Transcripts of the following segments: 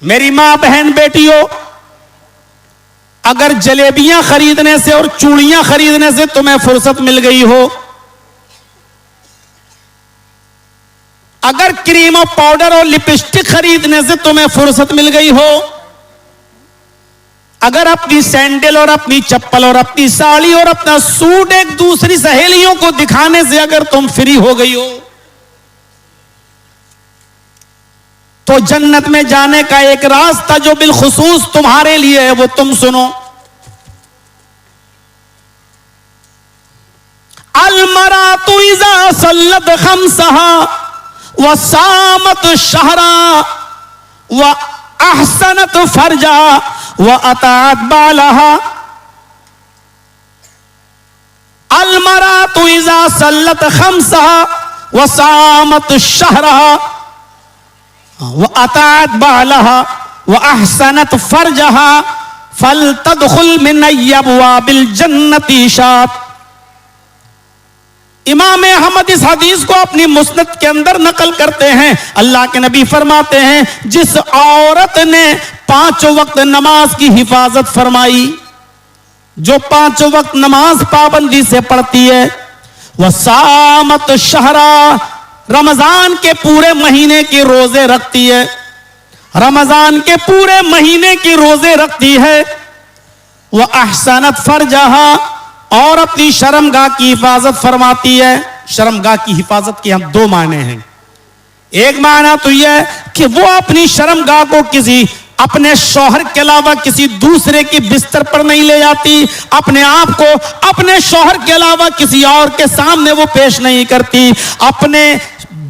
मेरी मां बहन बेटियों, अगर जलेबियां खरीदने से और चूड़ियां खरीदने से तुम्हें फुर्सत मिल गई हो, अगर क्रीम और पाउडर और लिपस्टिक खरीदने से तुम्हें फुर्सत मिल गई हो, अगर अपनी सैंडल और अपनी चप्पल और अपनी साड़ी और अपना सूट एक दूसरी सहेलियों को दिखाने से अगर तुम फ्री हो गई हो, तो जन्नत में जाने का एक रास्ता जो बिलखुसूस तुम्हारे लिए है वो तुम सुनो। अलमरातु इज़ा सल्लत खम्सहा व सामत शहरा व अहसनत फरजा व अतात बालहा। अलमरातु इज़ा सल्लत खम्सहा व सामत शहरा व अतात बालहा व अहसनत फरजहा फल तदखुल मिन अब्वाबिल जन्नति शात। इमाम अहमद इस हदीस को अपनी मुस्नद के अंदर नकल करते हैं। अल्लाह के नबी फरमाते हैं, जिस औरत ने 5 वक्त नमाज की हिफाजत फरमाई, जो 5 वक्त नमाज पाबंदी से पढ़ती है, वह सामत शहरा, रमजान के पूरे महीने के रोजे रखती है, रमजान के पूरे महीने के रोजे रखती है, वह अहसनत फरजहा, और अपनी शर्मगाह की हिफाजत फरमाती है। शर्मगाह की हिफाजत के यहां 2 माने हैं। एक माना तो यह कि वो अपनी शर्मगाह को किसी अपने शौहर के अलावा किसी दूसरे के बिस्तर पर नहीं ले जाती, अपने आप को अपने शौहर के अलावा किसी और के सामने वो पेश नहीं करती, अपने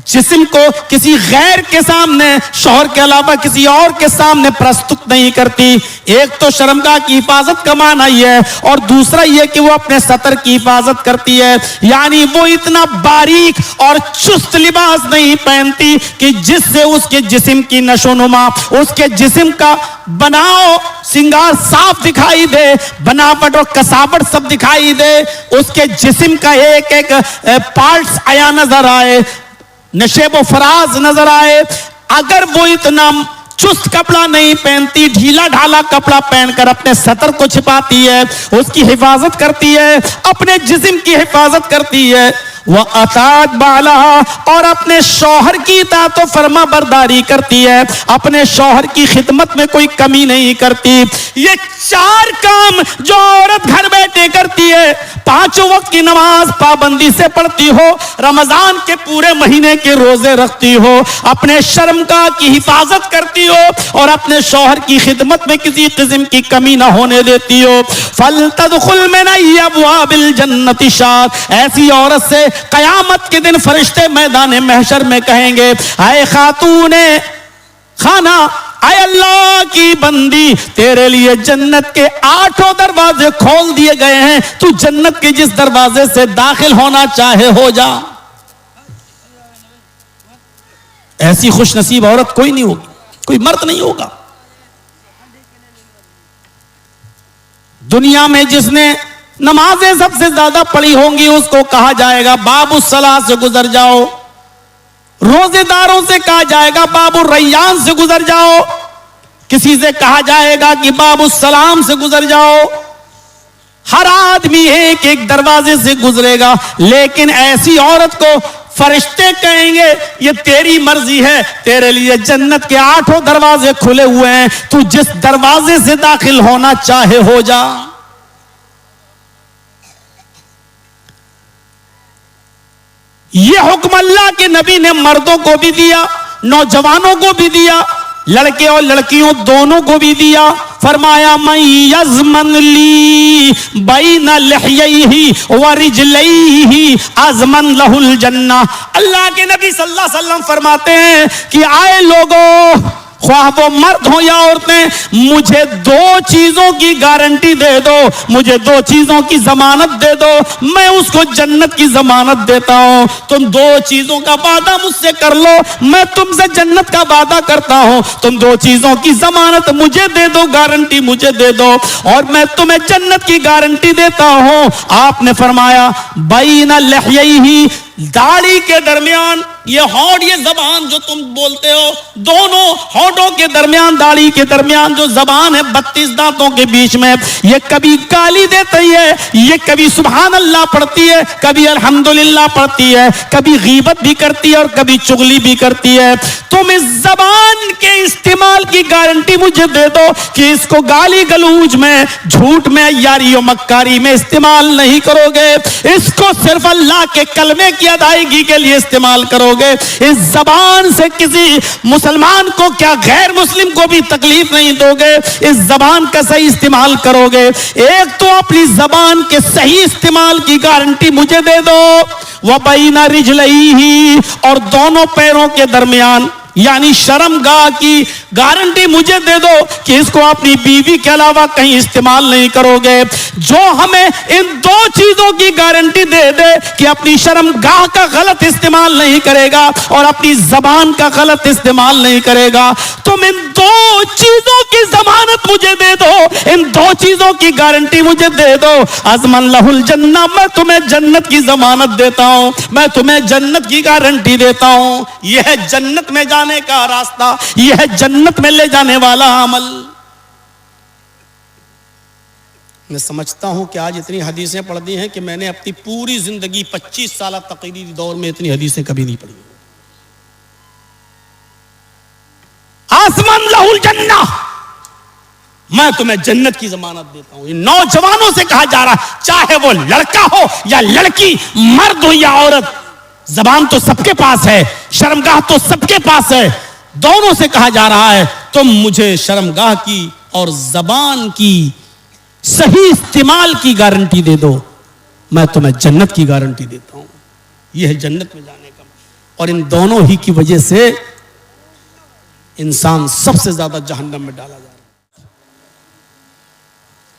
जिस्म को किसी गैर के सामने, शौहर के अलावा किसी और के सामने प्रस्तुत नहीं करती। एक तो शर्मगाह की हिफाजत का माना ही है, और दूसरा यह कि वो अपने सतर की हिफाजत करती है, यानी वो इतना बारीक और चुस्त लिबास नहीं पहनती कि जिससे उसके जिस्म की नशोनुमा, उसके जिस्म का बनाओ सिंगार साफ दिखाई दे, बनावट और कसावट सब दिखाई दे, उसके जिस्म का एक एक पार्ट्स आया नजर आए, नशेबो फराज नजर आए। अगर वो इतना चुस्त कपड़ा नहीं पहनती, ढीला ढाला कपड़ा पहनकर अपने सतर को छिपाती है, उसकी हिफाजत करती है, अपने जिस्म की हिफाजत करती है, वह अतात बाला, और अपने शौहर की इताअत व फरमा बरदारी करती है, अपने शौहर की खिदमत में कोई कमी नहीं करती। ये 4 काम जो औरत घर बैठे करती है, 5 वक्त की नमाज पाबंदी से पढ़ती हो, रमजान के पूरे महीने के रोजे रखती हो, अपने शर्मगाह की हिफाजत करती हो, और अपने शौहर की खिदमत में किसी किस्म की कमी ना होने देती हो, फल तदखुल मिन अब्वाबिल जन्नति शात। ऐसी औरत से कयामत के दिन फरिश्ते मैदान महशर में कहेंगे, आए खातूने खाना, आए अल्लाह की बंदी, तेरे लिए जन्नत के 8 दरवाजे खोल दिए गए हैं, तू जन्नत के जिस दरवाजे से दाखिल होना चाहे हो जा। ऐसी खुश नसीब औरत कोई नहीं होगी, कोई मर्द नहीं होगा दुनिया में जिसने नमाजें सबसे ज्यादा पढ़ी होंगी, उसको कहा जाएगा बाबू सलाह से गुजर जाओ। रोजेदारों से कहा जाएगा बाबू रैयान से गुजर जाओ, किसी से कहा जाएगा कि बाबू सलाम से गुजर जाओ। हर आदमी एक एक दरवाजे से गुजरेगा, लेकिन ऐसी औरत को फरिश्ते कहेंगे, ये तेरी मर्जी है, तेरे लिए जन्नत के 8 दरवाजे खुले हुए हैं, तू जिस दरवाजे से दाखिल होना चाहे हो जा। ये हुक्म अल्लाह के नबी ने मर्दों को भी दिया, नौजवानों को भी दिया, लड़के और लड़कियों दोनों को भी दिया। फरमाया मैं यज़मन ली बैना लहयैहि व रिजलैहि अज़मन लहुल जन्ना। अल्लाह के नबी सल्लल्लाहु अलैहि वसल्लम फरमाते हैं कि आए लोगों, ख्वाह वो मर्द हो या औरतें, मुझे 2 चीजों की गारंटी दे दो, मुझे 2 चीजों की जमानत दे दो, मैं उसको जन्नत की जमानत देता हूं। तुम 2 चीजों का वादा मुझसे कर लो, मैं तुमसे जन्नत का वादा करता हूं। तुम 2 चीजों की जमानत मुझे दे दो, गारंटी मुझे दे दो, और मैं तुम्हें जन्नत की गारंटी देता हूं। आपने फरमाया बैना लहयैहि, दाढ़ी के दरमियान ये होंठ, ये जबान जो तुम बोलते हो, दोनों होंठों के दरमियान, दाढ़ी के दरमियान जो जबान है 32 दांतों के बीच में, ये कभी गाली देती है, ये कभी सुभान अल्लाह पढ़ती है, कभी अल्हम्दुलिल्लाह पढ़ती है, कभी गीबत भी करती है और कभी चुगली भी करती है। तुम इस जबान के इस्तेमाल की गारंटी मुझे दे दो कि इसको गाली गलूज में, झूठ में, यारी और मक्कारी में इस्तेमाल नहीं करोगे, इसको सिर्फ अल्लाह के कलमे की अदायगी के लिए इस्तेमाल करोगे। इस जबान से किसी मुसलमान को क्या गैर मुस्लिम को भी तकलीफ नहीं दोगे, इस जबान का सही इस्तेमाल करोगे। एक तो अपनी जबान के सही इस्तेमाल की गारंटी मुझे दे दो, वह बैना रिजलैही, और दोनों पैरों के दरमियान यानी शर्मगाह की गारंटी मुझे दे दो कि इसको अपनी बीवी के अलावा कहीं इस्तेमाल नहीं करोगे। जो हमें इन दो चीजों की गारंटी दे दे कि अपनी शर्मगाह का गलत इस्तेमाल नहीं करेगा और अपनी जबान का गलत इस्तेमाल नहीं करेगा, तुम इन दो चीजों की जमानत मुझे दे दो, इन दो चीजों की गारंटी मुझे दे दो। अज़मन लहुल जन्नह, मैं तुम्हें जन्नत की जमानत देता हूं, मैं तुम्हें जन्नत की गारंटी देता हूं। यह जन्नत में जाने का रास्ता, यह जन्नत में ले जाने वाला अमल। मैं समझता हूं कि आज इतनी हदीसें पढ़ दी हैं कि मैंने अपनी पूरी जिंदगी 25 साल तकरीरी दौर में इतनी हदीसें कभी नहीं पढ़ी। आसमान लहुल जन्नह, मैं तुम्हें जन्नत की जमानत देता हूं। इन नौजवानों से कहा जा रहा है, चाहे वो लड़का हो या लड़की, मर्द हो या औरत, जबान तो सबके पास है, शर्मगाह तो सबके पास है। दोनों से कहा जा रहा है, तुम मुझे शर्मगाह की और जबान की सही इस्तेमाल की गारंटी दे दो, मैं तुम्हें जन्नत की गारंटी देता हूं। यह है जन्नत में जाने का। और इन दोनों ही की वजह से इंसान सबसे ज्यादा जहन्नम में डाला जा रहा है।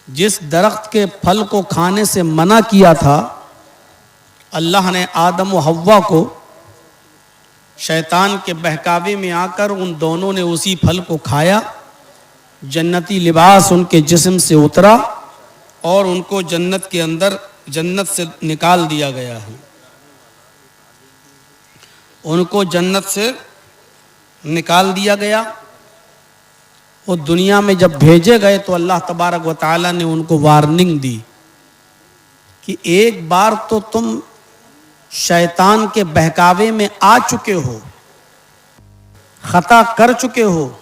जिस दरख्त के फल को खाने से मना किया था अल्लाह ने आदम और हव्वा को, शैतान के बहकावे में आकर उन दोनों ने उसी फल को खाया, जन्नती लिबास उनके जिस्म से उतरा और उनको जन्नत के अंदर, जन्नत से निकाल दिया गया है। उनको जन्नत से निकाल दिया गया। वो दुनिया में जब भेजे गए तो अल्लाह तबारक व तआला ने उनको वार्निंग दी कि एक बार तो तुम शैतान के बहकावे में आ चुके हो, खता कर चुके हो,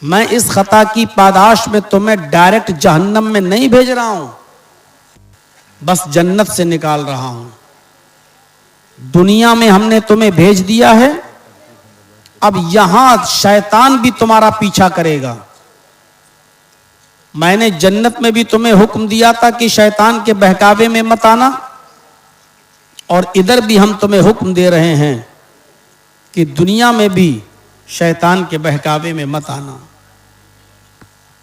मैं इस खता की पादाश में तुम्हें डायरेक्ट जहन्नम में नहीं भेज रहा हूं, बस जन्नत से निकाल रहा हूं। दुनिया में हमने तुम्हें भेज दिया है, अब यहां शैतान भी तुम्हारा पीछा करेगा। मैंने जन्नत में भी तुम्हें हुक्म दिया था कि शैतान के बहकावे में मत आना, और इधर भी हम तुम्हें हुक्म दे रहे हैं कि दुनिया में भी शैतान के बहकावे में मत आना।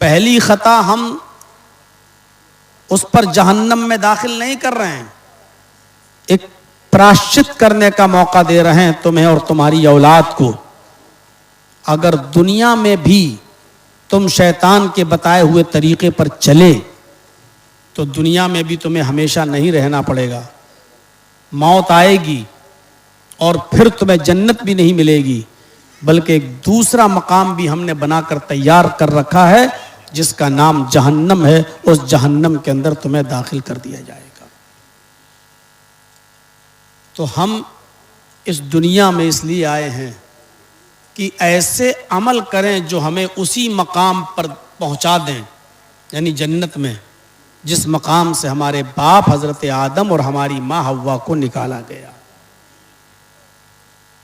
पहली खता हम उस पर जहन्नम में दाखिल नहीं कर रहे हैं, एक प्रायश्चित करने का मौका दे रहे हैं तुम्हें और तुम्हारी औलाद को। अगर दुनिया में भी तुम शैतान के बताए हुए तरीके पर चले तो दुनिया में भी तुम्हें हमेशा नहीं रहना पड़ेगा, मौत आएगी और फिर तुम्हें जन्नत भी नहीं मिलेगी, बल्कि एक दूसरा मकाम भी हमने बनाकर तैयार कर रखा है जिसका नाम जहन्नम है। उस जहन्नम के अंदर तुम्हें दाखिल कर दिया जाएगा। तो हम इस दुनिया में इसलिए आए हैं कि ऐसे अमल करें जो हमें उसी मकाम पर पहुंचा दें, यानी जन्नत में, जिस मकाम से हमारे बाप हजरत आदम और हमारी माँ हव्वा को निकाला गया।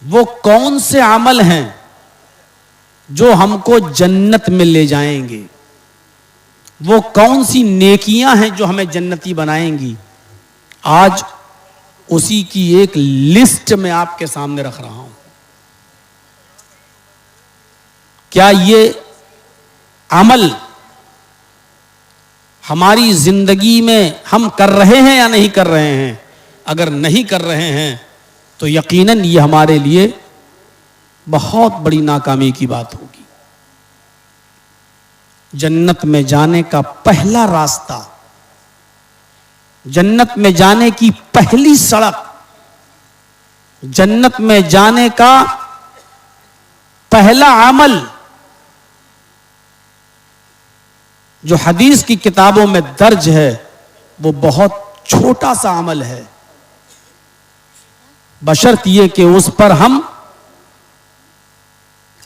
वो कौन से अमल हैं जो हमको जन्नत में ले जाएंगे? वो कौन सी नेकियां हैं जो हमें जन्नती बनाएंगी? आज उसी की एक लिस्ट में आपके सामने रख रहा हूं। क्या ये अमल हमारी जिंदगी में हम कर रहे हैं या नहीं कर रहे हैं? अगर नहीं कर रहे हैं तो यकीनन ये हमारे लिए बहुत बड़ी नाकामी की बात होगी। जन्नत में जाने का पहला रास्ता, जन्नत में जाने की पहली सड़क, जन्नत में जाने का पहला अमल जो हदीस की किताबों में दर्ज है वो बहुत छोटा सा अमल है, बशर्त ये कि उस पर हम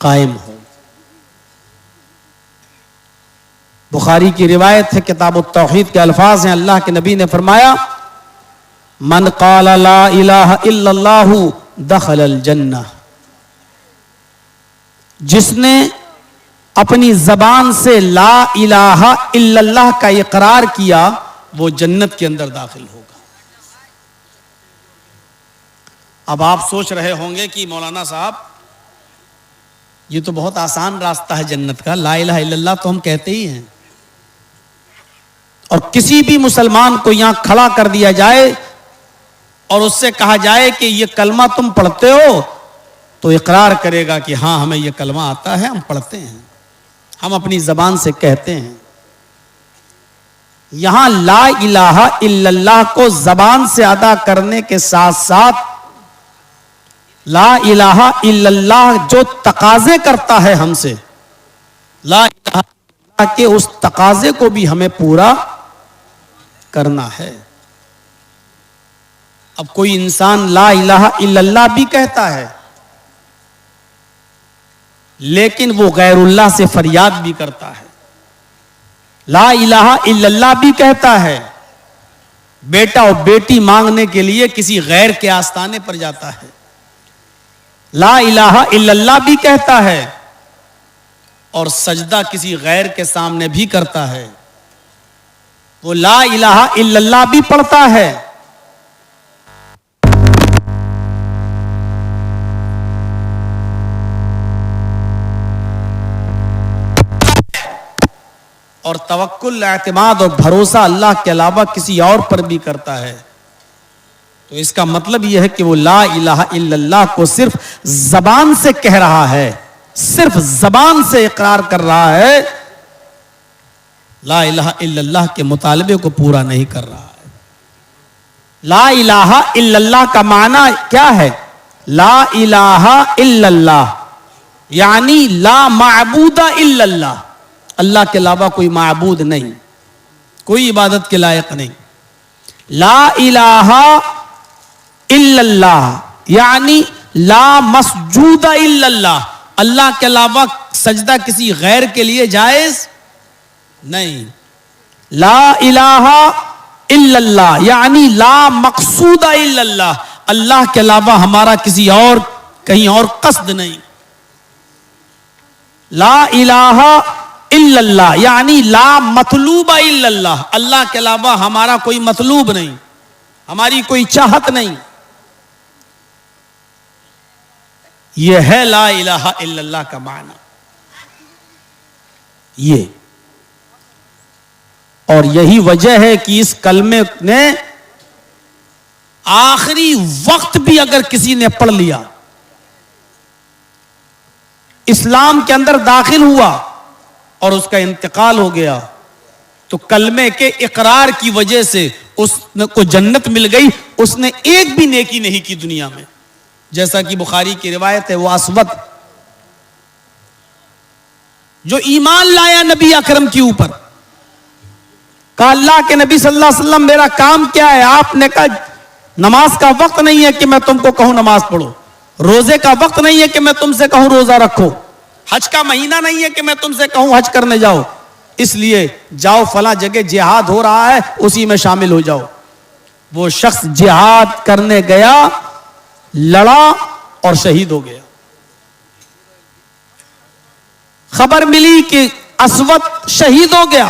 कायम हो। बुखारी की रिवायत है, किताब तौहीद के अल्फाज हैं, अल्लाह के नबी ने फरमाया, मन क़ाला ला इलाहा इल्लल्लाहु दखलल जन्नह, जिसने अपनी जबान से ला इलाहा इल्लल्लाह का इकरार किया वो जन्नत के अंदर दाखिल होगा। अब आप सोच रहे होंगे कि मौलाना साहब ये तो बहुत आसान रास्ता है जन्नत का, ला इलाहा इल्लल्लाह तो हम कहते ही हैं, और किसी भी मुसलमान को यहां खड़ा कर दिया जाए और उससे कहा जाए कि ये कलमा तुम पढ़ते हो, तो इकरार करेगा कि हां हमें ये कलमा आता है, हम पढ़ते हैं, हम अपनी जबान से कहते हैं। यहां ला इलाहा इल्लल्लाह को जबान से अदा करने के साथ साथ ला इलाहा इल्लल्लाह जो तकाजे करता है हमसे, ला इलाहा इल्लल्लाह के उस तकाजे को भी हमें पूरा करना है। अब कोई इंसान ला इलाहा इल्लल्लाह भी कहता है लेकिन वो गैरुल्लाह से फरियाद भी करता है, ला इलाहा इल्लल्लाह भी कहता है, बेटा और बेटी मांगने के लिए किसी गैर के आस्ताने पर जाता है, ला इलाहा इल्लल्लाह भी कहता है और सजदा किसी गैर के सामने भी करता है, वो ला इलाहा इल्लल्लाह भी पढ़ता है। और तवक्कुल, एतमाद और भरोसा अल्लाह के अलावा किसी और पर भी करता है। तो इसका मतलब यह है कि वो ला इलाहा इल्लल्लाह को सिर्फ जबान से कह रहा है, सिर्फ जबान से इकरार कर रहा है, ला इलाहा इल्लल्लाह के मुतालबे को पूरा नहीं कर रहा है। ला इलाहा इल्लल्लाह का माना क्या है? ला इलाहा इल्लल्लाह यानी ला माबूदा इल्लल्लाह, अल्लाह के अलावा कोई माबूद नहीं, कोई इबादत के लायक नहीं। ला इलाहा इल्लल्लाह यानी ला मसजूदा इल्लल्लाह, अल्लाह के अलावा सजदा किसी गैर के लिए जायज नहीं। ला इलाहा इल्लल्लाह यानी ला मकसूदा इल्लल्लाह, अल्लाह के अलावा हमारा किसी और कहीं और कस्द नहीं। ला इलाहा इल्लल्लाह यानी ला मतलूबा इल्लल्लाह, अल्लाह के अलावा हमारा कोई मतलूब नहीं, हमारी कोई चाहत नहीं। यह है ला इलाहा इल्लल्लाह का माना। ये और यही वजह है कि इस कलमे ने आखिरी वक्त भी अगर किसी ने पढ़ लिया, इस्लाम के अंदर दाखिल हुआ और उसका इंतकाल हो गया, तो कलमे के इकरार की वजह से उसको जन्नत मिल गई, उसने एक भी नेकी नहीं की दुनिया में। जैसा कि बुखारी की रिवायत है, वो असवद जो ईमान लाया नबी अकरम के ऊपर, कहा अल्लाह के नबी सल्लल्लाहु अलैहि वसल्लम मेरा काम क्या है? आपने कहा नमाज का वक्त नहीं है कि मैं तुमको कहूं नमाज पढ़ो, रोजे का वक्त नहीं है कि मैं तुमसे कहूं रोजा रखो, हज का महीना नहीं है कि मैं तुमसे कहूं हज करने जाओ, इसलिए जाओ फला जगह जिहाद हो रहा है उसी में शामिल हो जाओ। वो शख्स जिहाद करने गया, लड़ा और शहीद हो गया। खबर मिली कि असवद शहीद हो गया,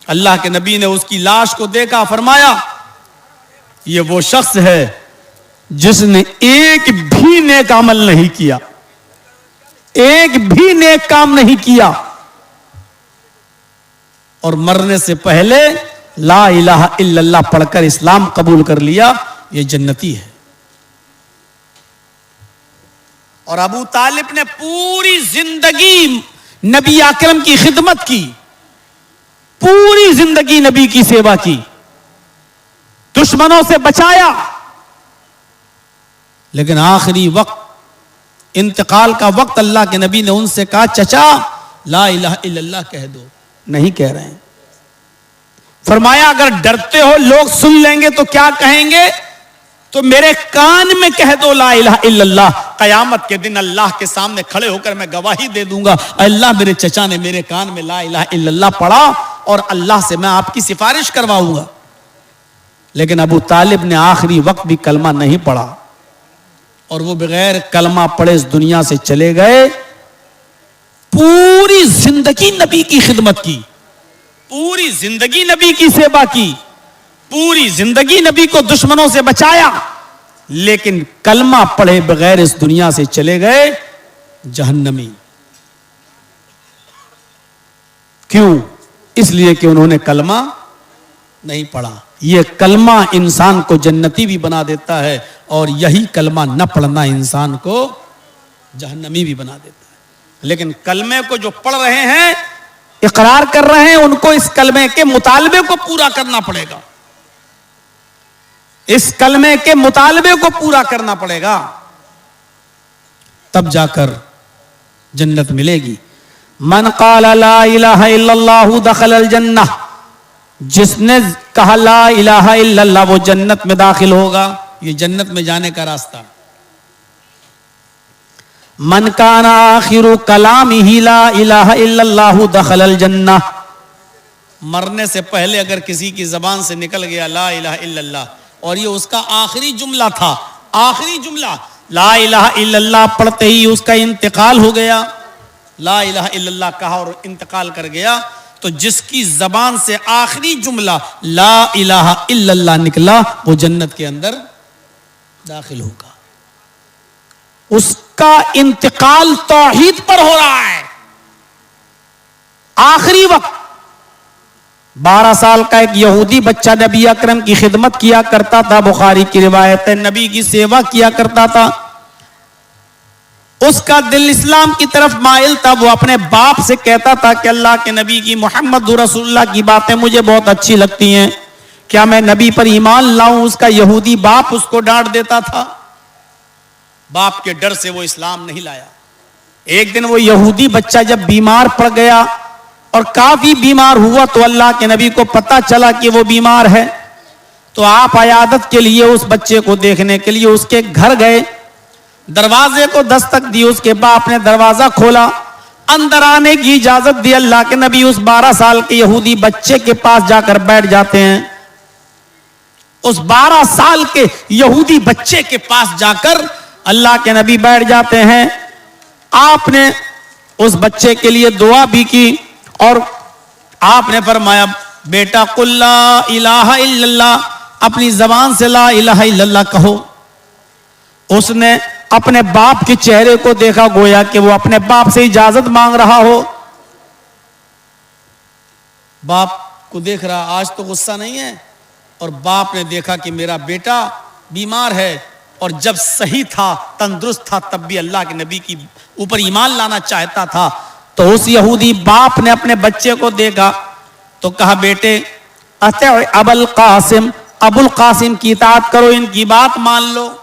अल्लाह के नबी ने उसकी लाश को देखा, फरमाया ये वो शख्स है जिसने एक भी नेक अमल नहीं किया, एक भी नेक काम नहीं किया, और मरने से पहले ला इलाहा इल्लल्लाह पढ़कर इस्लाम कबूल कर लिया, ये जन्नती है। और अबू तालिब ने पूरी जिंदगी नबी अकरम की खिदमत की, पूरी जिंदगी नबी की सेवा की, दुश्मनों से बचाया, लेकिन आखिरी वक्त, इंतकाल का वक्त, अल्लाह के नबी ने उनसे कहा, चचा ला इलाहा इल्लल्लाह कह दो। नहीं कह रहे हैं। फरमाया अगर डरते हो लोग सुन लेंगे तो क्या कहेंगे, तो मेरे कान में कह दो ला इलाहा इल्लल्लाह। कयामत के दिन अल्लाह के सामने खड़े होकर मैं गवाही दे दूंगा, अल्लाह मेरे चचा ने मेरे कान में ला इलाहा इल्लल्लाह पढ़ा और अल्लाह से मैं आपकी सिफारिश करवाऊंगा। लेकिन अबू तालिब ने आखिरी वक्त भी कलमा नहीं पढ़ा और वो बगैर कलमा पढ़े इस दुनिया से चले गए। पूरी जिंदगी नबी की खिदमत की, पूरी जिंदगी नबी की सेवा की, पूरी जिंदगी नबी को दुश्मनों से बचाया, लेकिन कलमा पढ़े बगैर इस दुनिया से चले गए जहन्नमी। क्यों? इसलिए कि उन्होंने कलमा नहीं पढ़ा। यह कलमा इंसान को जन्नती भी बना देता है और यही कलमा न पढ़ना इंसान को जहन्नमी भी बना देता है। लेकिन कलमे को जो पढ़ रहे हैं, इकरार कर रहे हैं, उनको इस कलमे के मुतालबे को पूरा करना पड़ेगा। इस कलमे के मुतालबे को पूरा करना पड़ेगा, तब जाकर जन्नत मिलेगी। मन क़ाला ला इलाहा इल्लल्लाहु दखलल जन्नह, जिसने कहा ला इलाहा इल्लल्लाह वो जन्नत में दाखिल होगा। ये जन्नत में जाने का रास्ता। मन काना आखिरु कलामिही ला इलाहा इल्लल्लाहु दखलल जन्नह, मरने से पहले अगर किसी की जबान से निकल गया ला इलाहा इल्लल्लाह और ये उसका आखिरी जुमला था, आखिरी जुमला ला इलाहा इल्लल्लाह पढ़ते ही उसका इंतकाल हो गया, ला इलाहा इल्लल्लाह कहा और इंतकाल कर गया, तो जिसकी जबान से आखिरी जुमला ला इलाहा इल्लल्लाह निकला वो जन्नत के अंदर दाखिल होगा। उसका इंतकाल तौहीद पर हो रहा है। आखिरी वक्त 12 साल का एक यहूदी बच्चा नबी अकरम की खिदमत किया करता था, बुखारी की रिवायत है, नबी की सेवा किया करता था। उसका दिल इस्लाम की तरफ माइल था। वो अपने बाप से कहता था कि अल्लाह के नबी की, मोहम्मद रसूलुल्लाह की बातें मुझे बहुत अच्छी लगती हैं, क्या मैं नबी पर ईमान लाऊं? उसका यहूदी बाप उसको डांट देता था। बाप के डर से वो इस्लाम नहीं लाया। एक दिन वो यहूदी बच्चा जब बीमार पड़ गया और काफी बीमार हुआ, तो अल्लाह के नबी को पता चला कि वो बीमार है, तो आप अयादत के लिए उस बच्चे को देखने के लिए उसके घर गए। दरवाजे को दस्तक दी, उसके बाप ने दरवाजा खोला, अंदर आने की इजाजत दी। अल्लाह के नबी उस 12 साल के यहूदी बच्चे के पास जाकर बैठ जाते हैं। उस 12 साल के यहूदी बच्चे के पास जाकर अल्लाह के नबी बैठ जाते हैं। आपने उस बच्चे के लिए दुआ भी की और आपने फरमाया, बेटा कुल ला इलाहा इल्लल्लाह, अपनी जबान से ला इलाहा इल्लल्लाह कहो। उसने अपने बाप के चेहरे को देखा, गोया कि वो अपने बाप से इजाजत मांग रहा हो। बाप को देख रहा, आज तो गुस्सा नहीं है, और बाप ने देखा कि मेरा बेटा बीमार है और जब सही था, तंदुरुस्त था, तब भी अल्लाह के नबी की ऊपर ईमान लाना चाहता था। तो उस यहूदी बाप ने अपने बच्चे को देखा तो कहा, बेटे अते अबुल कासिम, अबुल कासिम की इताअत करो, इनकी बात मान लो।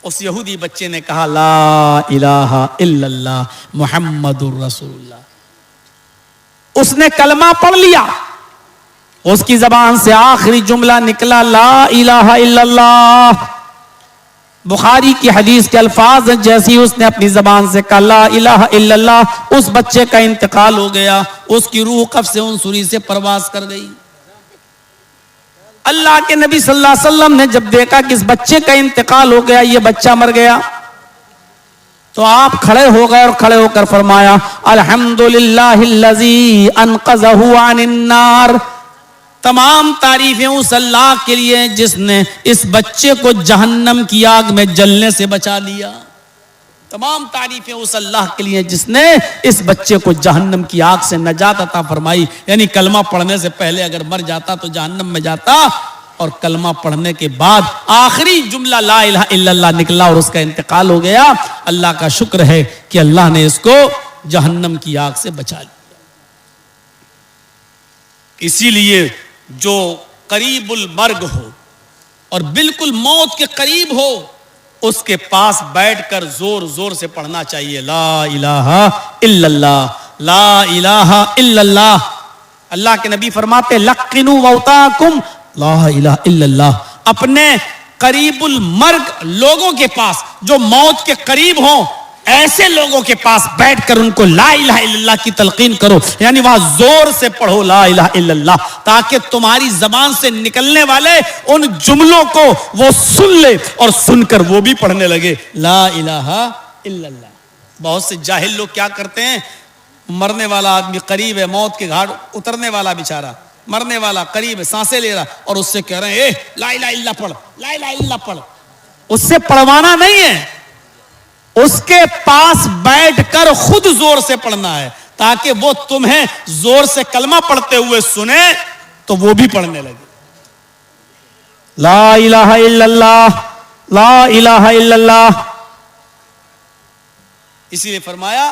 उस यहूदी बच्चे ने कहा, ला इलाहा इल्लल्लाह मुहम्मदुर रसूलुल्लाह। उसने कलमा पढ़ लिया, उसकी जबान से आखिरी जुमला निकला, ला इलाहा इल्लल्लाह। बुखारी की हदीस के अल्फाज हैं, जैसी उसने अपनी जबान से कहा ला इलाहा इल्लल्लाह, उस बच्चे का इंतकाल हो गया। उसकी रूह कब्र से उनसुरी से परवाज कर गई। अल्लाह के नबी सल्लल्लाहु अलैहि वसल्लम ने जब देखा कि इस बच्चे का इंतकाल हो गया, ये बच्चा मर गया, तो आप खड़े हो गए और खड़े होकर फरमाया, अल्हम्दुलिल्लाहिल्लज़ी अनक़ज़हु अनिन्नार। तमाम तारीफें उस अल्लाह के लिए जिसने इस बच्चे को जहन्नम की आग में जलने से बचा लिया। तमाम तारीफें उस अल्लाह के लिए जिसने इस बच्चे को जहन्नम की आग से नजात अता फरमाई। यानी कलमा पढ़ने से पहले अगर मर जाता तो जहन्नम में जाता, और कलमा पढ़ने के बाद आखिरी जुमला ला इलाहा इल्लल्लाह निकला और उसका इंतकाल हो गया। अल्लाह का शुक्र है कि अल्लाह ने इसको जहन्नम की आग से बचा लिया। इसीलिए जो करीबुल मर्ग हो और बिल्कुल मौत के करीब हो, उसके पास बैठकर जोर जोर से पढ़ना चाहिए, ला इलाहा इल्लल्लाह, ला इलाहा इल्लल्लाह। अल्लाह के नबी फरमाते लक्किनु मौताकुम ला इलाहा इल्लल्लाह। अपने करीबुल मर्ग लोगों के पास, जो मौत के करीब हों, ऐसे लोगों के पास बैठकर उनको ला इलाहा इल्लल्लाह की तलकीन करो, यानी वहां जोर से पढ़ो ला इलाहा इल्लल्लाह, ताकि तुम्हारी जबान से निकलने वाले उन जुमलों को वो सुन ले और सुनकर वो भी पढ़ने लगे ला इलाहा इल्लल्लाह। बहुत से जाहिल लोग क्या करते हैं, मरने वाला आदमी करीब है, मौत के घाट उतरने वाला बेचारा, मरने वाला करीब है, सांसें ले रहा, और उससे कह रहे हैं ए ला इलाहा इल्लल्लाह पढ़, ला इलाहा इल्लल्लाह पढ़। उससे पढ़वाना नहीं है, उसके पास बैठकर खुद जोर से पढ़ना है, ताकि वो तुम्हें जोर से कलमा पढ़ते हुए सुने तो वो भी पढ़ने लगे ला इलाहा इल्लल्लाह, ला इलाहा इल्लल्लाह। इसीलिए फरमाया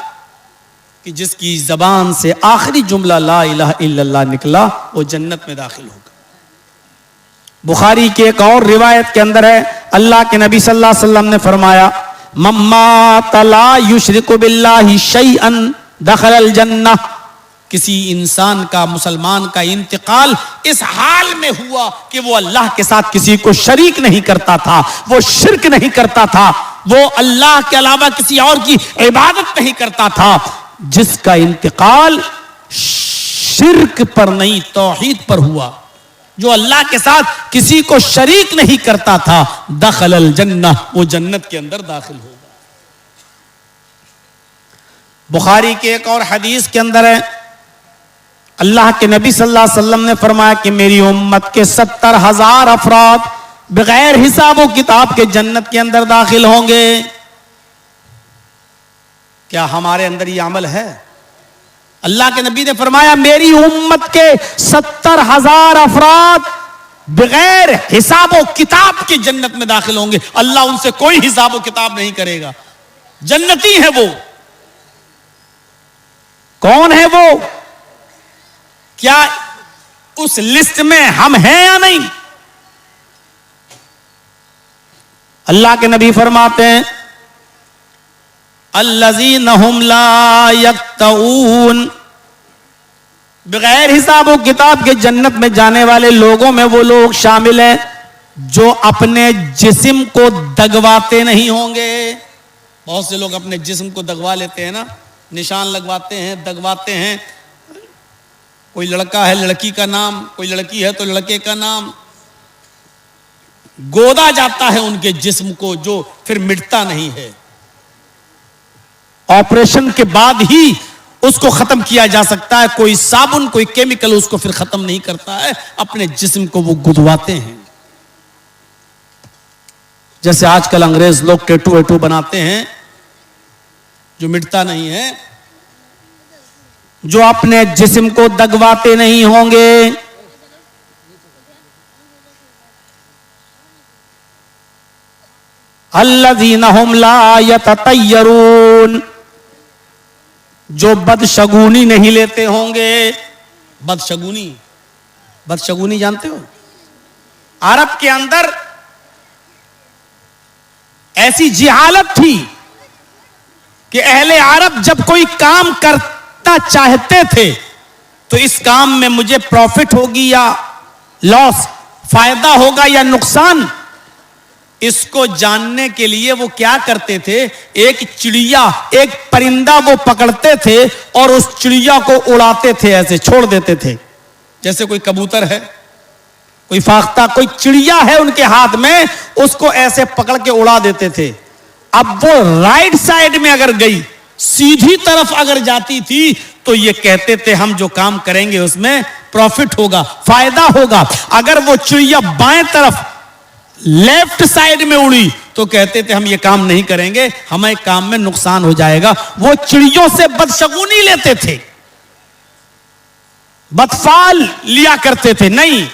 कि जिसकी जबान से आखिरी जुमला ला इलाहा इल्लल्लाह निकला वो जन्नत में दाखिल होगा। बुखारी की एक और रिवायत के अंदर है, अल्लाह के नबी सल्लल्लाहु अलैहि वसल्लम ने फरमाया मम्मा तला युशरिकु बिल्लाहि शैअन दखलल जन्नह। किसी इंसान का, मुसलमान का इंतकाल इस हाल में हुआ कि वो अल्लाह के साथ किसी को शरीक नहीं करता था, वो शिर्क नहीं करता था, वो अल्लाह के अलावा किसी और की इबादत नहीं करता था, जिसका इंतकाल शिर्क पर नहीं तौहीद पर हुआ, जो अल्लाह के साथ किसी को शरीक नहीं करता था, दखलल जन्नह, वो जन्नत के अंदर दाखिल होगा। बुखारी के एक और हदीस के अंदर है, अल्लाह के नबी सल्लल्लाहु अलैहि वसल्लम ने फरमाया कि मेरी उम्मत के 70,000 अफराद बगैर हिसाब व किताब के जन्नत के अंदर दाखिल होंगे। क्या हमारे अंदर ये अमल है? अल्लाह के नबी ने फरमाया मेरी उम्मत के 70,000 अफराद बगैर हिसाब व किताब के जन्नत में दाखिल होंगे। अल्लाह उनसे कोई हिसाब व किताब नहीं करेगा, जन्नती है वो। कौन है वो? क्या उस लिस्ट में हम हैं या नहीं? अल्लाह के नबी फरमाते हैं अल्लज़ीना हुम ला यक्तऊन, बगैर हिसाब व किताब के जन्नत में जाने वाले लोगों में वो लोग शामिल हैं जो अपने जिस्म को दगवाते नहीं होंगे। बहुत से लोग अपने जिस्म को दगवा लेते हैं ना, निशान लगवाते हैं, दगवाते हैं। कोई लड़का है लड़की का नाम, कोई लड़की है तो लड़के का नाम, गोदा जाता है उनके जिस्म को, जो फिर मिटता नहीं है। ऑपरेशन के बाद ही उसको खत्म किया जा सकता है, कोई साबुन कोई केमिकल उसको फिर खत्म नहीं करता है। अपने जिस्म को वो गुदवाते हैं। जैसे आजकल अंग्रेज लोग टैटू वेटू बनाते हैं जो मिटता नहीं है, जो अपने जिस्म को दगवाते नहीं होंगे। अल्लज़ीना हुम ला यततय्यरून, जो बदशगुनी नहीं लेते होंगे। बदशगुनी, बदशगुनी जानते हो? अरब के अंदर ऐसी जिहालत थी कि अहले अरब जब कोई काम करना चाहते थे तो इस काम में मुझे प्रॉफिट होगी या लॉस, फायदा होगा या नुकसान, इसको जानने के लिए वो क्या करते थे, एक चिड़िया, एक परिंदा वो पकड़ते थे और उस चिड़िया को उड़ाते थे, ऐसे छोड़ देते थे। जैसे कोई कबूतर है, कोई फाख्ता, कोई चिड़िया है उनके हाथ में, उसको ऐसे पकड़ के उड़ा देते थे। अब वो राइट साइड में अगर गई, सीधी तरफ अगर जाती थी, तो ये कहते थे हम जो काम करेंगे उसमें प्रॉफिट होगा, फायदा होगा। अगर वो चिड़िया बाएं तरफ लेफ्ट साइड में उड़ी तो कहते थे हम ये काम नहीं करेंगे, हमें काम में नुकसान हो जाएगा। वो चिड़ियों से बदशगुनी लेते थे, बदफाल लिया करते थे। नहीं,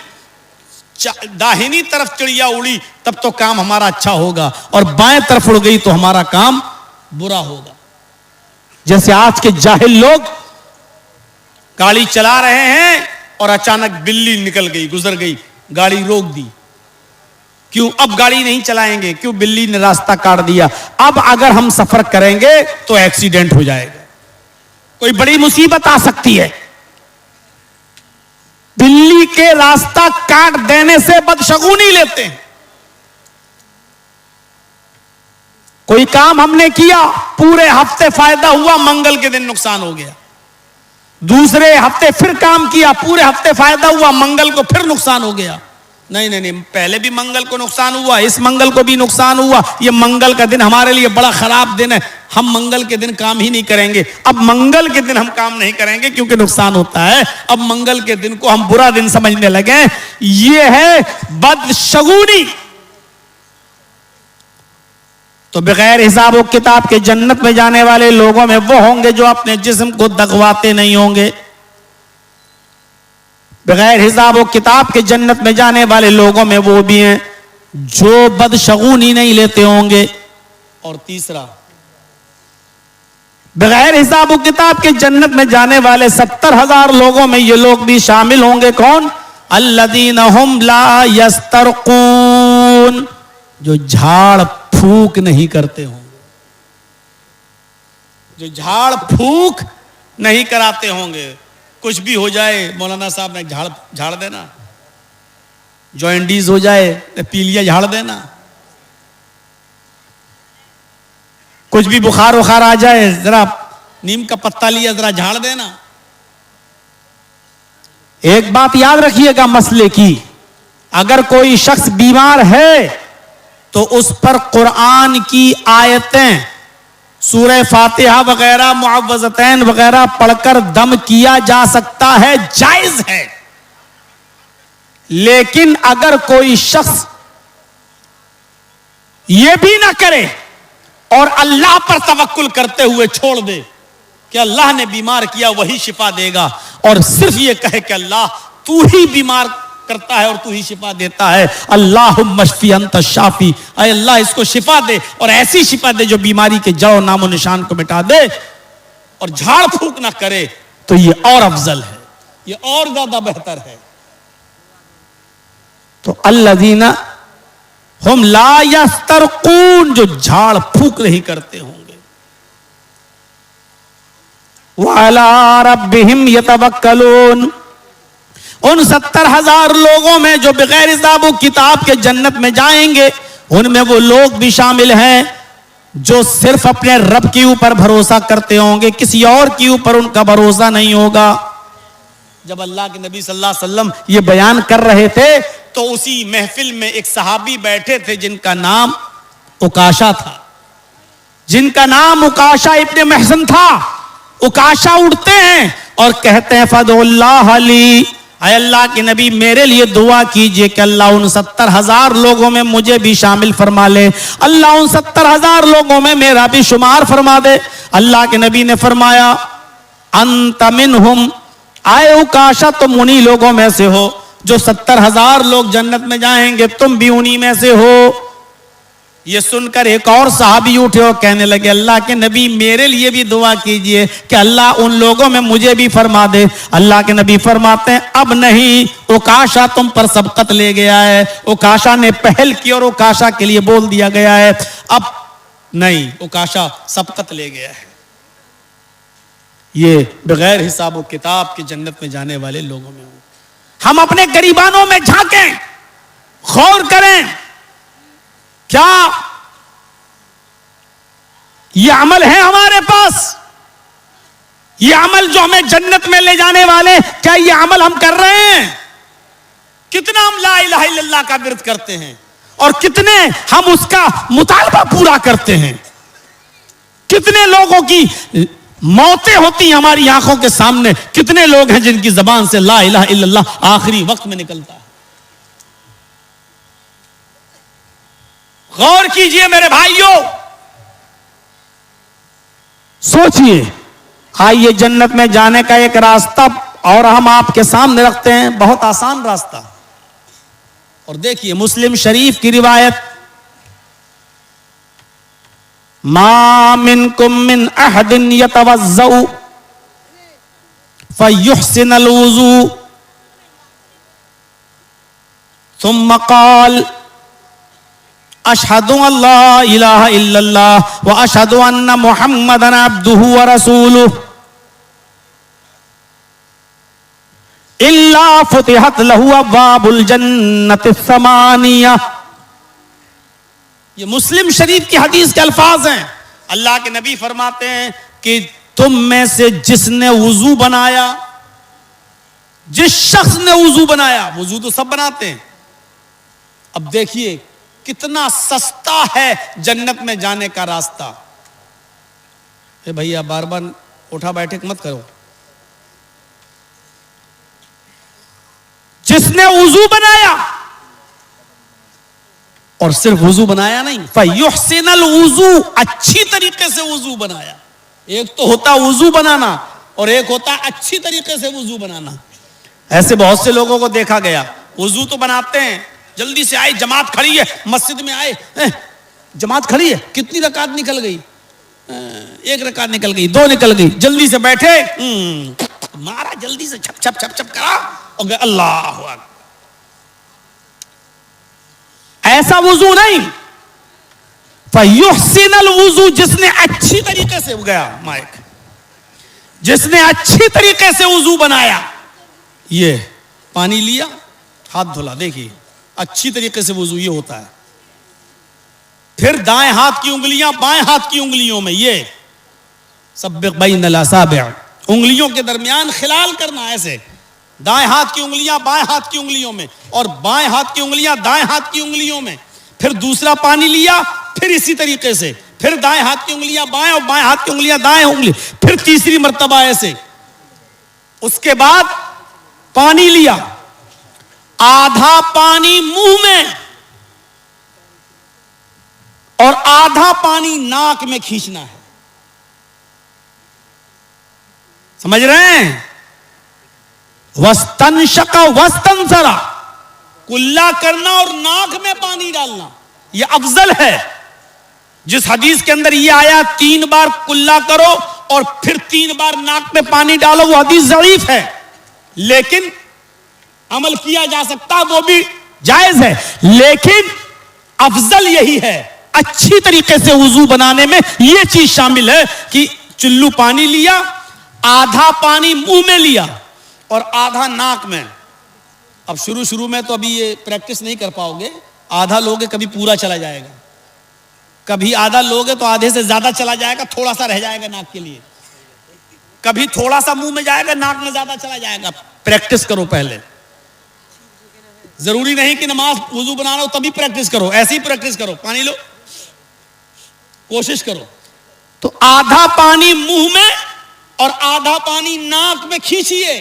दाहिनी तरफ चिड़िया उड़ी तब तो काम हमारा अच्छा होगा, और बाएं तरफ उड़ गई तो हमारा काम बुरा होगा। जैसे आज के जाहिल लोग गाड़ी चला रहे हैं और अचानक बिल्ली निकल गई, गुजर गई, गाड़ी रोक दी, क्यों अब गाड़ी नहीं चलाएंगे, क्यों बिल्ली ने रास्ता काट दिया, अब अगर हम सफर करेंगे तो एक्सीडेंट हो जाएगा, कोई बड़ी मुसीबत आ सकती है। बिल्ली के रास्ता काट देने से बदशगुनी लेते हैं। कोई काम हमने किया, पूरे हफ्ते फायदा हुआ, मंगल के दिन नुकसान हो गया। दूसरे हफ्ते फिर काम किया, पूरे हफ्ते फायदा हुआ, मंगल को फिर नुकसान हो गया। नहीं नहीं नहीं, पहले भी मंगल को नुकसान हुआ, इस मंगल को भी नुकसान हुआ, ये मंगल का दिन हमारे लिए बड़ा खराब दिन है, हम मंगल के दिन काम ही नहीं करेंगे। अब मंगल के दिन हम काम नहीं करेंगे क्योंकि नुकसान होता है, अब मंगल के दिन को हम बुरा दिन समझने लगे। ये है बदशगुनी। तो बगैर हिसाब व किताब के जन्नत में जाने वाले लोगों में वो होंगे जो अपने जिस्म को दगवाते नहीं होंगे। बगैर हिसाब व किताब के जन्नत में जाने वाले लोगों में वो भी हैं जो बदशगुनी नहीं लेते होंगे। और तीसरा, बगैर हिसाब व किताब के जन्नत में जाने वाले 70,000 लोगों में ये लोग भी शामिल होंगे। कौन? अल्लदीना हुम ला यस्तरकून, जो झाड़ फूक नहीं करते होंगे, जो झाड़ फूक नहीं कराते होंगे। कुछ भी हो जाए, मौलाना साहब ने झाड़ देना, जॉइंडीज हो जाए पीलिया झाड़ देना, कुछ भी बुखार वुखार आ जाए जरा नीम का पत्ता लिया जरा झाड़ देना। एक बात याद रखिएगा मसले की, अगर कोई शख्स बीमार है तो उस पर कुरान की आयतें, सूरह फातिहा वगैरह, मुअव्वज़तैन वगैरह पढ़कर दम किया जा सकता है, जायज है। लेकिन अगर कोई शख्स यह भी ना करे और अल्लाह पर तवक्कुल करते हुए छोड़ दे कि अल्लाह ने बीमार किया वही शिफा देगा, और सिर्फ यह कहे कि अल्लाह तू ही बीमार करता है और तू ही शिफा देता है, अल्लाहुम्मा शफी अंत शाफी, अय अल्लाह इसको शिफा दे, और ऐसी शिफा दे जो बीमारी के जड़ नामो निशान को मिटा दे, और झाड़ फूक ना करे, तो ये और अफजल है, ये और ज्यादा बेहतर है। तो अल्लज़ीना हुम ला यस्तरकून, जो झाड़ फूक नहीं करते होंगे। व अला रब्बिहिम यतवक्कलून, उन 70,000 लोगों में जो बगैर हिसाब व किताब के जन्नत में जाएंगे, उनमें वो लोग भी शामिल हैं जो सिर्फ अपने रब के ऊपर भरोसा करते होंगे, किसी और के ऊपर उनका भरोसा नहीं होगा। जब अल्लाह के नबी सल्लल्लाहु अलैहि वसल्लम ये बयान कर रहे थे तो उसी महफिल में एक सहाबी बैठे थे जिनका नाम उकाशा था, जिनका नाम उकाशा इब्ने महसन था। उकाशा उठते हैं और कहते हैं फदुल्लाह अली, अल्लाह के नबी मेरे लिए दुआ कीजिए कि अल्लाह उन 70,000 लोगों में मुझे भी शामिल फरमा ले, अल्लाह उन 70,000 लोगों में मेरा भी शुमार फरमा दे। अल्लाह के नबी ने फरमाया अंत मिनहुम, आए उकाशा तुम उन्हीं लोगों में से हो, जो 70,000 लोग जन्नत में जाएंगे तुम भी उन्हीं में से हो। ये सुनकर एक और सहाबी उठे और कहने लगे अल्लाह के नबी मेरे लिए भी दुआ कीजिए कि अल्लाह उन लोगों में मुझे भी फरमा दे। अल्लाह के नबी फरमाते हैं अब नहीं, उकाशा तुम पर सबकत ले गया है, उकाशा ने पहल की और उकाशा के लिए बोल दिया गया है, अब नहीं, उकाशा सबकत ले गया है। ये बगैर हिसाब व किताब के जन्नत में जाने वाले लोगों में हो। हम अपने गरीबानों में झांकें, गौर करें, क्या ये अमल है हमारे पास? ये अमल जो हमें जन्नत में ले जाने वाले, क्या ये अमल हम कर रहे हैं? कितना हम ला इलाहा इल्लल्लाह का विर्द करते हैं और कितने हम उसका मुतालबा पूरा करते हैं? कितने लोगों की मौतें होती हैं हमारी आंखों के सामने, कितने लोग हैं जिनकी जबान से ला इलाहा इल्लल्लाह आखिरी वक्त में निकलता है। गौर कीजिए मेरे भाइयों, सोचिए। आइए जन्नत में जाने का एक रास्ता और हम आपके सामने रखते हैं, बहुत आसान रास्ता। और देखिए मुस्लिम शरीफ की रिवायत, मा मिनकुम मिन अहदिन यतवज़्ज़उ फयुहसिनुल वुज़ू सुम्मा क़ाल अशहदु अल्ला इलाहा इल्लल्लाह व अशहदु अन्ना मुहम्मदन अब्दुहु व रसूलुहु इल्ला फुतिहत लहु अब्वाबुल जन्नतिस समानिया। ये मुस्लिम शरीफ की हदीस के अल्फाज हैं। अल्लाह के नबी फरमाते हैं कि तुम में से जिसने वुजू बनाया, जिस शख्स ने वुजू बनाया, वुजू तो सब बनाते हैं, अब देखिए कितना सस्ता है जन्नत में जाने का रास्ता। भैया बार बार उठा बैठक मत करो। जिसने वुजू बनाया, और सिर्फ वुजू बनाया नहीं, फयुहसिनल वुजू, अच्छी तरीके से वुजू बनाया। एक तो होता वुजू बनाना और एक होता अच्छी तरीके से वुजू बनाना। ऐसे बहुत से लोगों को देखा गया, वुजू तो बनाते हैं, जल्दी से आए, जमात खड़ी है, मस्जिद में आए, जमात खड़ी है, कितनी रकात निकल गई, एक रकात निकल गई, दो निकल गई, जल्दी से बैठे, मारा जल्दी से, छप छप छप छप करा और गए, अल्लाह अकबर। ऐसा वुजू नहीं, फयुहसिनल वुजू, जिसने अच्छी तरीके से गया, माइक, जिसने अच्छी तरीके से वुजू बनाया, ये पानी लिया, हाथ धुला, देखिए अच्छी तरीके से वुजू ये होता है। फिर दाएं हाथ की उंगलियां बाएं हाथ की उंगलियों में, ये सब्बिक बैनल असाबिअ, उंगलियों के दरमियान खिलाल करना, ऐसे दाएं हाथ की उंगलियां बाएं हाथ की उंगलियों में और बाएं हाथ की उंगलियां दाएं हाथ की उंगलियों में। फिर दूसरा पानी लिया, फिर इसी तरीके से, फिर दाएं हाथ की उंगलियां बाएं और बाएं हाथ की उंगलियां दाएं उंगली, फिर तीसरी मर्तबा ऐसे। उसके बाद पानी लिया, आधा पानी मुंह में और आधा पानी नाक में खींचना है। समझ रहे हैं? वस्तनशका वस्तनसरा, कुल्ला करना और नाक में पानी डालना, यह अफजल है। जिस हदीस के अंदर यह आया 3 बार कुल्ला करो और फिर 3 बार नाक में पानी डालो, वो हदीस ज़ईफ है, लेकिन अमल किया जा सकता, वो भी जायज है, लेकिन अफजल यही है। अच्छी तरीके से वुजू बनाने में यह चीज शामिल है कि चुल्लू पानी लिया, आधा पानी मुंह में लिया और आधा नाक में। अब शुरू में तो अभी ये प्रैक्टिस नहीं कर पाओगे, आधा लोगे कभी पूरा चला जाएगा, कभी आधा लोगे तो आधे से ज्यादा चला जाएगा, थोड़ा सा रह जाएगा नाक के लिए, कभी थोड़ा सा मुंह में जाएगा, नाक में ज्यादा चला जाएगा। प्रैक्टिस करो पहले, जरूरी नहीं कि नमाज वुजू बनाना हो तभी प्रैक्टिस करो, ऐसे ही प्रैक्टिस करो, पानी लो, कोशिश करो। तो आधा पानी मुंह में और आधा पानी नाक में खींचिए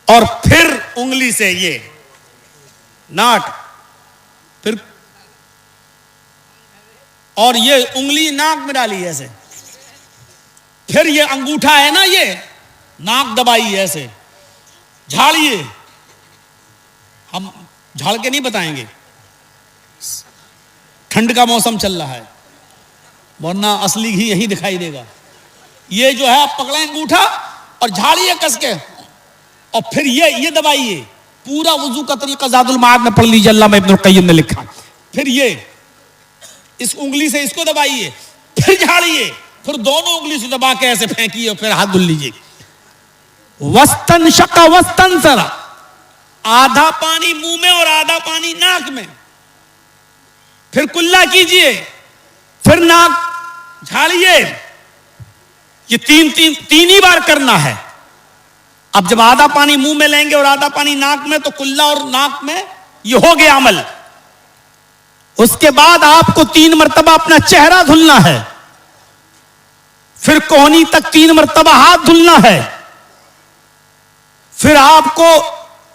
और फिर उंगली से ये नाक, फिर और ये उंगली नाक में डाली ऐसे, फिर ये अंगूठा है ना, ये नाक दबाइए ऐसे, झाड़िए। हम झाड़ के नहीं बताएंगे, ठंड का मौसम चल रहा है, वरना असली घी यही दिखाई देगा। ये जो है आप पकड़े अंगूठा और झाड़िए कस के, और फिर ये दबाइए। पूरा वुजू का तरीका ज़ादुल माद में पढ़ लीजिए, अल्लामा इब्नुल क़य्यिम ने लिखा। फिर ये इस उंगली से इसको दबाइए, फिर झाड़िए, फिर दोनों उंगली से दबा के ऐसे फेंकिए और फिर हाथ धुल लीजिए। वस्तनशका वस्तनसरा, आधा पानी मुंह में और आधा पानी नाक में, फिर कुल्ला कीजिए, फिर नाक झाड़िए। ये तीन ही बार करना है। अब जब आधा पानी मुंह में लेंगे और आधा पानी नाक में, तो कुल्ला और नाक में ये हो गया अमल। उसके बाद आपको 3 मरतबा अपना चेहरा धुलना है, फिर कोहनी तक 3 मरतबा हाथ धुलना है, फिर आपको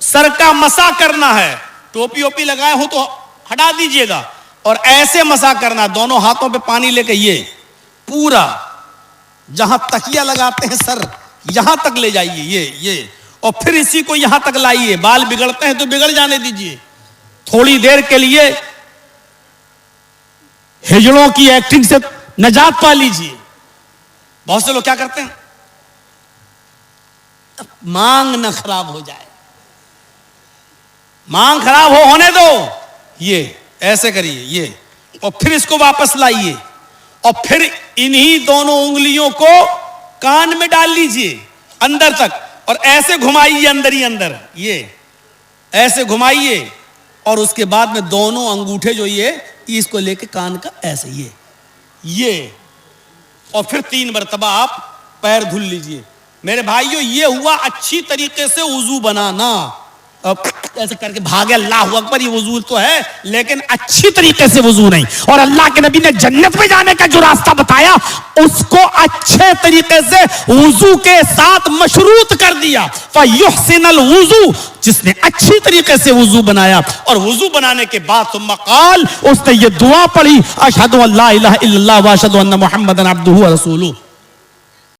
सर का मसा करना है। टोपी ओपी लगाए हो तो हटा दीजिएगा और ऐसे मसा करना, दोनों हाथों पे पानी लेके ये पूरा जहां तकिया लगाते हैं सर, यहां तक ले जाइए ये और फिर इसी को यहां तक लाइए। बाल बिगड़ते हैं तो बिगड़ जाने दीजिए, थोड़ी देर के लिए हिजड़ों की एक्टिंग से निजात पा लीजिए। बहुत से लोग क्या करते हैं, मांग न खराब हो जाए, मांग खराब होने दो, ये ऐसे करिए ये, और फिर इसको वापस लाइए, और फिर इन्हीं दोनों उंगलियों को कान में डाल लीजिए अंदर तक, और ऐसे घुमाइए अंदर ही अंदर, ये ऐसे घुमाइए, और उसके बाद में दोनों अंगूठे जो ये इसको लेके कान का ऐसे ये, और फिर 3 मरतबा आप पैर धुल लीजिए। मेरे भाइयों, ये हुआ अच्छी तरीके से वुजू बनाना। अब ऐसे करके भागे अल्लाह अकबर, ये वुजू तो है लेकिन अच्छी तरीके से वुजू नहीं। और अल्लाह के नबी ने जन्नत में जाने का जो रास्ता बताया उसको अच्छे तरीके से वुजू के साथ मशरूत कर दिया। फयुहसिनल वुजू, जिसने अच्छी तरीके से वुजू बनाया, और वुजू बनाने के बाद सुम्मा क़ाल, उसने ये दुआ पढ़ी, अशहदु अल्ला इलाहा इल्लल्लाह व अशहदु अन्ना मुहम्मदन अब्दुहु व रसूलुहु।